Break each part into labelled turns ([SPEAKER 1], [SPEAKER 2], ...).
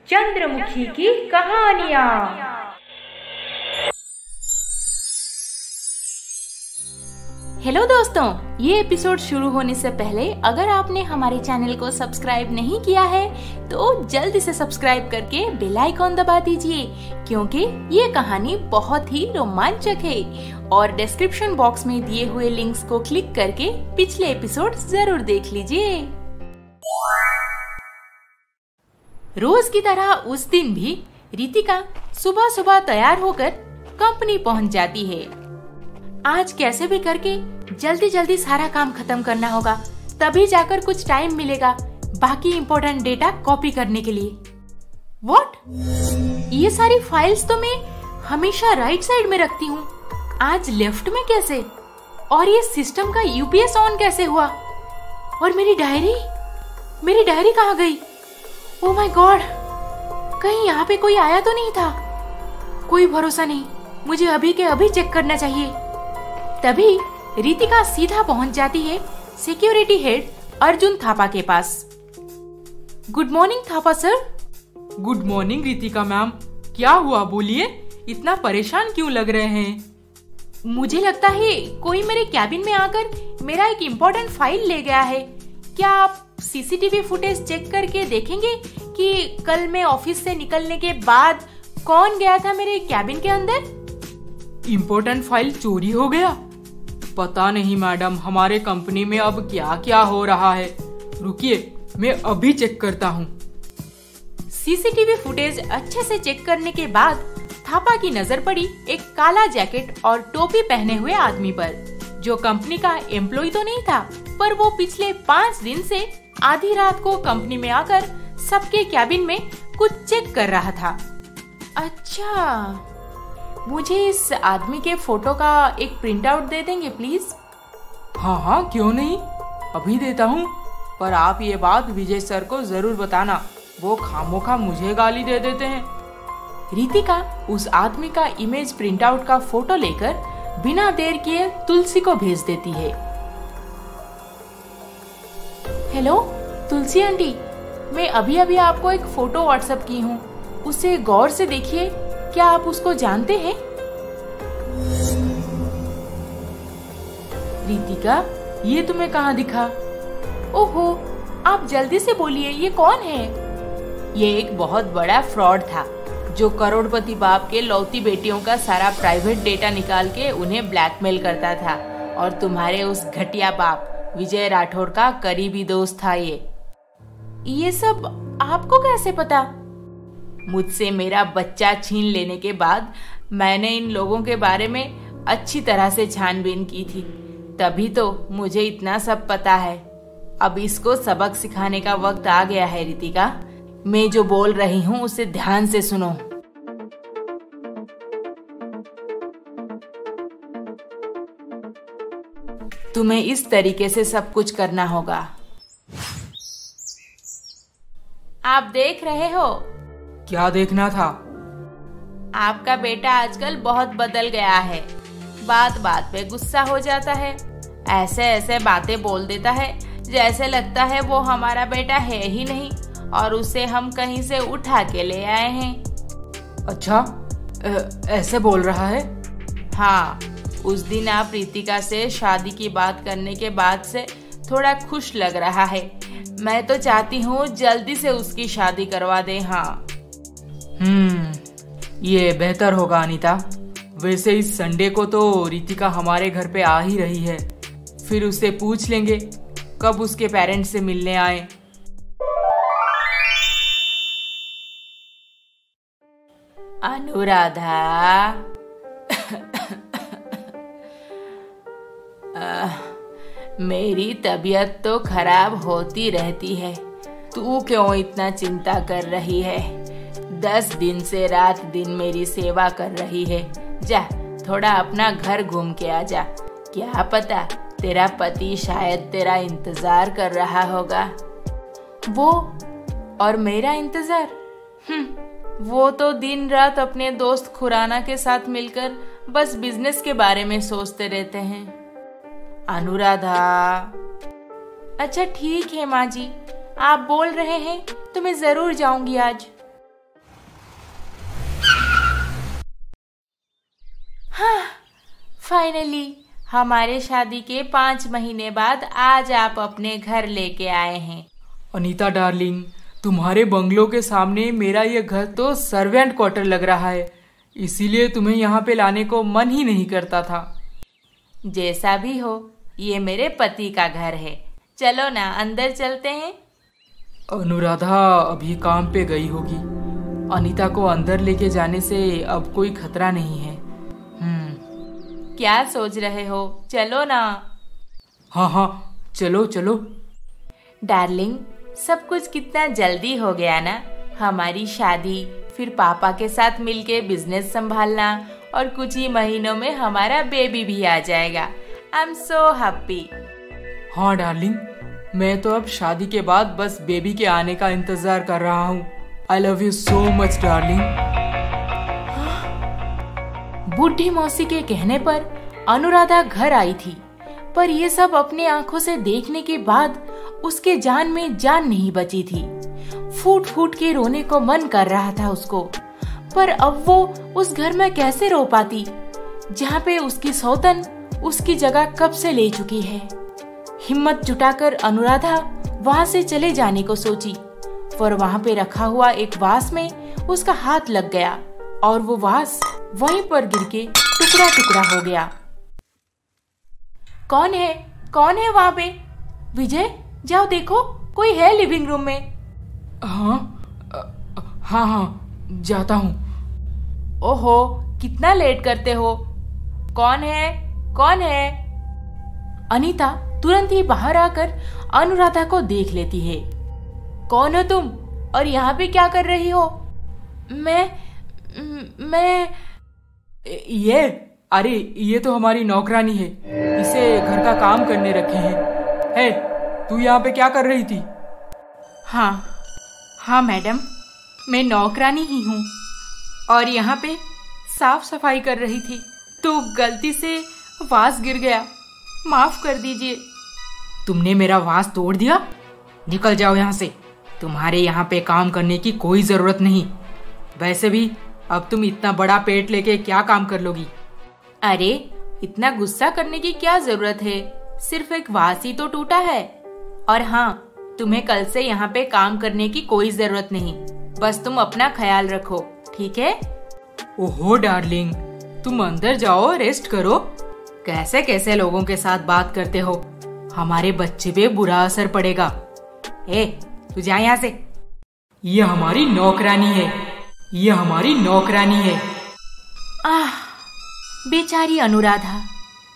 [SPEAKER 1] चंद्रमुखी की कहानियाँ। हेलो दोस्तों, ये एपिसोड शुरू होने से पहले अगर आपने हमारे चैनल को सब्सक्राइब नहीं किया है तो जल्दी से सब्सक्राइब करके बेल आइकॉन दबा दीजिए, क्योंकि ये कहानी बहुत ही रोमांचक है। और डिस्क्रिप्शन बॉक्स में दिए हुए लिंक्स को क्लिक करके पिछले एपिसोड जरूर देख लीजिए। रोज की तरह उस दिन भी रितिका सुबह सुबह तैयार होकर कंपनी पहुंच जाती है। आज कैसे भी करके जल्दी जल्दी सारा काम खत्म करना होगा, तभी जाकर कुछ टाइम मिलेगा बाकी इम्पोर्टेंट डेटा कॉपी करने के लिए। व्हाट? ये सारी फाइल्स तो मैं हमेशा राइट साइड में रखती हूँ, आज लेफ्ट में कैसे? और ये सिस्टम का यूपीएस ऑन कैसे हुआ? और मेरी डायरी कहाँ गई? ओह माय गॉड, कहीं यहाँ पे कोई आया तो नहीं था? कोई भरोसा नहीं, मुझे अभी के अभी चेक करना चाहिए। तभी रितिका सीधा पहुंच जाती है सिक्योरिटी हेड अर्जुन थापा के पास। Good morning Thapa sir.
[SPEAKER 2] Good morning Ritika ma'am, क्या हुआ बोलिए, इतना परेशान क्यों लग रहे हैं?
[SPEAKER 1] मुझे लगता है कोई मेरे कैबिन में आकर मेरा एक इम्पोर्टेंट फाइल ले गया है। क्या आप सीसीटीवी फुटेज चेक करके देखेंगे कि कल मैं ऑफिस से निकलने के बाद कौन गया था मेरे कैबिन के अंदर?
[SPEAKER 2] इम्पोर्टेंट फाइल चोरी हो गया? पता नहीं मैडम, हमारे कंपनी में अब क्या क्या हो रहा है। रुकिए, मैं अभी चेक करता हूँ।
[SPEAKER 1] सीसीटीवी फुटेज अच्छे से चेक करने के बाद थापा की नजर पड़ी एक काला जैकेट और टोपी पहने हुए आदमी पर, जो कंपनी का एम्प्लॉय तो नहीं था, पर वो पिछले 5 दिन से आधी रात को कंपनी में आकर सबके कैबिन में कुछ चेक कर रहा था। अच्छा, मुझे इस आदमी के फोटो का एक प्रिंट आउट दे देंगे प्लीज?
[SPEAKER 2] हाँ, क्यों नहीं, अभी देता हूँ। पर आप ये बात विजय सर को जरूर बताना, वो खामोखा मुझे गाली दे देते हैं।
[SPEAKER 1] रितिका उस आदमी का इमेज प्रिंट आउट का फोटो लेकर बिना देर किए तुलसी को भेज देती है। हेलो तुलसी आंटी, मैं अभी आपको एक फोटो व्हाट्सएप की हूँ, उसे गौर से देखिए। क्या आप उसको जानते हैं?
[SPEAKER 2] रितिका, ये तुम्हें कहाँ दिखा?
[SPEAKER 1] ओहो, आप जल्दी से बोलिए, ये कौन है?
[SPEAKER 3] ये एक बहुत बड़ा फ्रॉड था, जो करोड़पति बाप के लौती बेटियों का सारा प्राइवेट डेटा निकाल के उन्हें ब्लैकमेल करता था, और तुम्हारे उस घटिया बाप विजय राठौड़ का करीबी दोस्त था
[SPEAKER 1] ये सब आपको कैसे पता?
[SPEAKER 3] मुझसे मेरा बच्चा छीन लेने के बाद मैंने इन लोगों के बारे में अच्छी तरह से छानबीन की थी, तभी तो मुझे इतना सब पता है। अब इसको सबक सिखाने का वक्त आ गया है रितिका। मैं जो बोल रही हूँ उसे ध्यान से सुनो। तुम्हें इस तरीके से सब कुछ करना होगा। आप देख रहे हो?
[SPEAKER 2] क्या देखना था?
[SPEAKER 3] आपका बेटा आजकल बहुत बदल गया है, बात बात पे गुस्सा हो जाता है, ऐसे ऐसे बातें बोल देता है जैसे लगता है वो हमारा बेटा है ही नहीं और उसे हम कहीं से उठा के ले आए हैं।
[SPEAKER 2] अच्छा, ऐसे बोल रहा है?
[SPEAKER 3] हाँ, उस दिन आप रितिका से शादी की बात करने के बाद से थोड़ा खुश लग रहा है। मैं तो चाहती हूँ जल्दी से उसकी शादी करवा दे। हाँ,
[SPEAKER 2] ये बेहतर होगा अनीता। वैसे इस संडे को तो रितिका हमारे घर पे आ ही रही है, फिर उससे पूछ लेंगे कब उसके पेरेंट्स से मिलने आए।
[SPEAKER 3] अनुराधा, मेरी तबीयत तो खराब होती रहती है, तू क्यों इतना चिंता कर रही है? 10 दिन से रात दिन मेरी सेवा कर रही है। जा, थोड़ा अपना घर घूम के आ जा। क्या पता तेरा पति शायद तेरा इंतजार कर रहा होगा।
[SPEAKER 1] वो और मेरा इंतजार?
[SPEAKER 3] वो तो दिन रात अपने दोस्त खुराना के साथ मिलकर बस बिजनेस के बारे में सोचते रहते हैं। अनुराधा।
[SPEAKER 1] अच्छा ठीक है माँ जी, आप बोल रहे हैं तो मैं जरूर जाऊंगी आज।
[SPEAKER 3] हाँ, फाइनली हमारे शादी के 5 महीने बाद आज आप अपने घर लेके आए हैं।
[SPEAKER 2] अनीता डार्लिंग, तुम्हारे बंगलो के सामने मेरा ये घर तो सर्वेंट क्वार्टर लग रहा है, इसीलिए तुम्हें यहाँ पे लाने को मन ही नहीं करता था।
[SPEAKER 3] जैसा भी हो, ये मेरे पति का घर है। चलो ना, अंदर चलते हैं।
[SPEAKER 2] अनुराधा अभी काम पे गई होगी। अनीता को अंदर लेके जाने से अब कोई खतरा नहीं है।
[SPEAKER 3] क्या सोच रहे हो? चलो ना।
[SPEAKER 2] हाँ, चलो चलो।
[SPEAKER 3] डार्लिंग, सब कुछ कितना जल्दी हो गया ना। हमारी शादी, फिर पापा के साथ मिलके बिजनेस संभालना, और कुछ ही महीनों में हमारा बेबी भी आ जाएगा। I am so happy.
[SPEAKER 2] हाँ डार्लिंग, मैं तो अब शादी के बाद बस बेबी के आने का इंतजार कर रहा हूँ। I love you so much darling.
[SPEAKER 1] बूढ़ी मौसी के कहने पर अनुराधा घर आई थी, पर ये सब अपने आंखों से देखने के बाद उसके जान में जान नहीं बची थी। फूट फूट के रोने को मन कर रहा था उसको, पर अब वो उस घर में कैसे रो पाती जहाँ पे उसकी सौतन उसकी जगह कब से ले चुकी है। हिम्मत जुटाकर अनुराधा वहाँ से चले जाने को सोची, पर वहाँ पे रखा हुआ एक वास में उसका हाथ लग गया और वो वास वहीं पर गिर के टुकड़ा टुकड़ा हो गया। कौन है वहाँ पे? विजय, जाओ देखो, कोई है लिविंग रूम में।
[SPEAKER 2] हाँ, जाता हूँ।
[SPEAKER 3] ओहो, कितना लेट करते हो। कौन है?
[SPEAKER 1] अनीता तुरंत ही बाहर आकर अनुराधा को देख लेती है।
[SPEAKER 3] कौन हो तुम, और यहाँ पे क्या कर रही हो?
[SPEAKER 1] मैं
[SPEAKER 2] ये तो हमारी नौकरानी है, इसे घर का काम करने रखे हैं। हे, तू यहाँ पे क्या कर रही थी?
[SPEAKER 1] हाँ मैडम, मैं नौकरानी ही हूँ और यहाँ पे साफ सफाई कर रही थी तो गलती से वास गिर गया, माफ कर दीजिए।
[SPEAKER 2] तुमने मेरा वास तोड़ दिया? निकल जाओ यहाँ से, तुम्हारे यहाँ पे काम करने की कोई जरूरत नहीं। वैसे भी अब तुम इतना बड़ा पेट लेके क्या काम कर लोगी?
[SPEAKER 1] अरे, इतना गुस्सा करने की क्या जरूरत है, सिर्फ एक वास ही तो टूटा है। और हाँ, तुम्हें कल से यहाँ पे काम करने की कोई जरूरत नहीं, बस तुम अपना ख्याल रखो, ठीक है?
[SPEAKER 2] ओहो डार्लिंग, तुम अंदर जाओ, रेस्ट करो। कैसे कैसे लोगों के साथ बात करते हो, हमारे बच्चे पे बुरा असर पड़ेगा। तू जा यहाँ से। ये हमारी नौकरानी है।
[SPEAKER 1] बेचारी अनुराधा,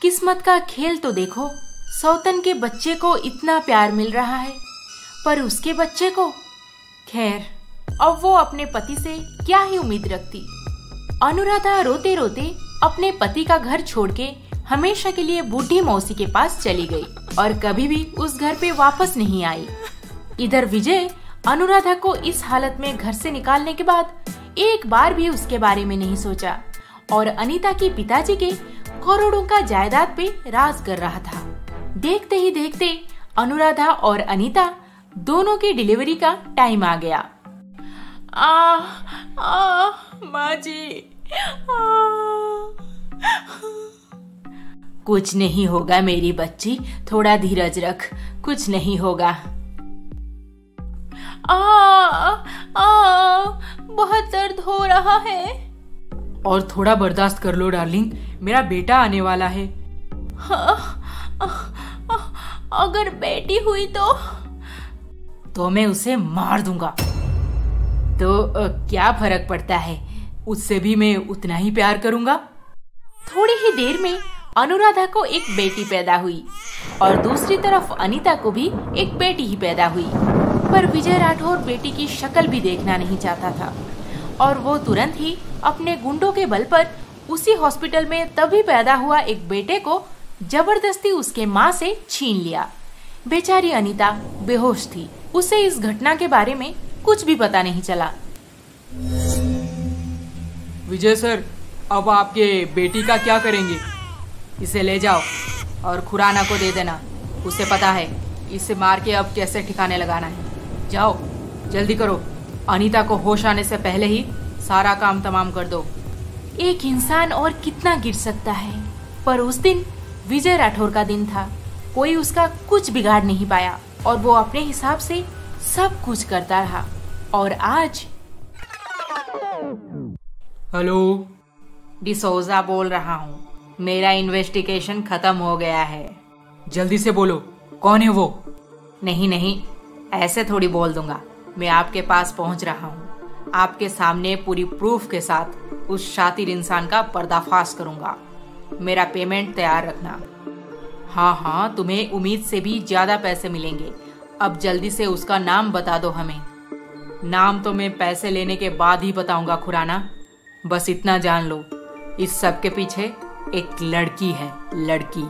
[SPEAKER 1] किस्मत का खेल तो देखो। सौतन के बच्चे को इतना प्यार मिल रहा है, पर उसके बच्चे को, खैर, अब वो अपने पति से क्या ही उम्मीद रखती। अनुराधा रोते रोते अपने पति का घर छोड़ के हमेशा के लिए बूढ़ी मौसी के पास चली गई और कभी भी उस घर पे वापस नहीं आई। इधर विजय अनुराधा को इस हालत में घर से निकालने के बाद एक बार भी उसके बारे में नहीं सोचा और अनीता के पिताजी के करोड़ों का जायदाद पे राज कर रहा था। देखते ही देखते अनुराधा और अनीता दोनों की डिलीवरी का टाइम आ गया।
[SPEAKER 3] माँ जी,
[SPEAKER 1] कुछ नहीं होगा मेरी बच्ची, थोड़ा धीरज रख, कुछ नहीं होगा।
[SPEAKER 3] बहुत दर्द हो रहा है।
[SPEAKER 2] और थोड़ा बर्दाश्त कर लो डार्लिंग, मेरा बेटा आने वाला है।
[SPEAKER 3] अगर बेटी हुई तो
[SPEAKER 1] मैं उसे मार दूंगा। तो क्या फर्क पड़ता है, उससे भी मैं उतना ही प्यार करूंगा। थोड़ी ही देर में अनुराधा को एक बेटी पैदा हुई और दूसरी तरफ अनीता को भी एक बेटी ही पैदा हुई, पर विजय राठौर बेटी की शक्ल भी देखना नहीं चाहता था और वो तुरंत ही अपने गुंडों के बल पर उसी हॉस्पिटल में तभी पैदा हुआ एक बेटे को जबरदस्ती उसके माँ से छीन लिया। बेचारी अनीता बेहोश थी, उसे इस घटना के बारे में कुछ भी पता नहीं चला।
[SPEAKER 2] विजय सर, अब आपके बेटी का क्या करेंगे? इसे ले जाओ और खुराना को दे देना, उसे पता है इसे मार के अब कैसे ठिकाने लगाना है। जाओ जल्दी करो, अनीता को होश आने से पहले ही सारा काम तमाम कर दो।
[SPEAKER 1] एक इंसान और कितना गिर सकता है। पर उस दिन विजय राठौर का दिन था। कोई उसका कुछ बिगाड़ नहीं पाया और वो अपने हिसाब से सब कुछ करता रहा। और आज
[SPEAKER 2] हेलो,
[SPEAKER 3] डिसोजा बोल रहा हूँ। मेरा इन्वेस्टिगेशन खत्म हो गया है।
[SPEAKER 2] जल्दी से बोलो, कौन है वो?
[SPEAKER 3] नहीं, ऐसे थोड़ी बोल दूंगा। मैं आपके पास पहुंच रहा हूँ। आपके सामने पूरी प्रूफ के साथ उस शातिर इंसान का पर्दाफाश करूंगा। मेरा पेमेंट तैयार रखना। हाँ, तुम्हें उम्मीद से भी ज्यादा पैसे मिलेंगे। अब जल्दी से उसका नाम बता दो हमें। नाम तो मैं पैसे लेने के बाद ही बताऊंगा खुराना। बस इतना जान लो, इस सब के पीछे एक लड़की है। लड़की?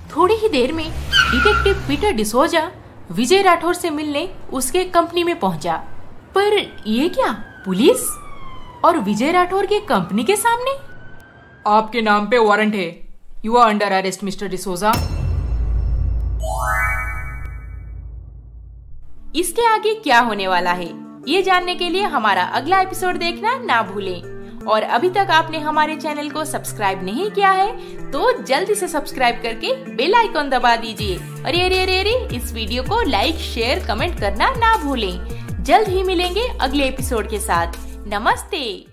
[SPEAKER 1] थोड़ी ही देर में डिटेक्टिव पीटर डिसोजा विजय राठौर से मिलने उसके कंपनी में पहुंचा। पर ये क्या, पुलिस और विजय राठौर के कंपनी के सामने?
[SPEAKER 2] आपके नाम पे वारंट है। You are under arrest mister D'Souza.
[SPEAKER 1] इसके आगे क्या होने वाला है, ये जानने के लिए हमारा अगला एपिसोड देखना ना भूलें। और अभी तक आपने हमारे चैनल को सब्सक्राइब नहीं किया है तो जल्दी से सब्सक्राइब करके बेल आइकॉन दबा दीजिए। अरे, इस वीडियो को लाइक, शेयर, कमेंट करना ना भूलें। जल्द ही मिलेंगे अगले एपिसोड के साथ। नमस्ते।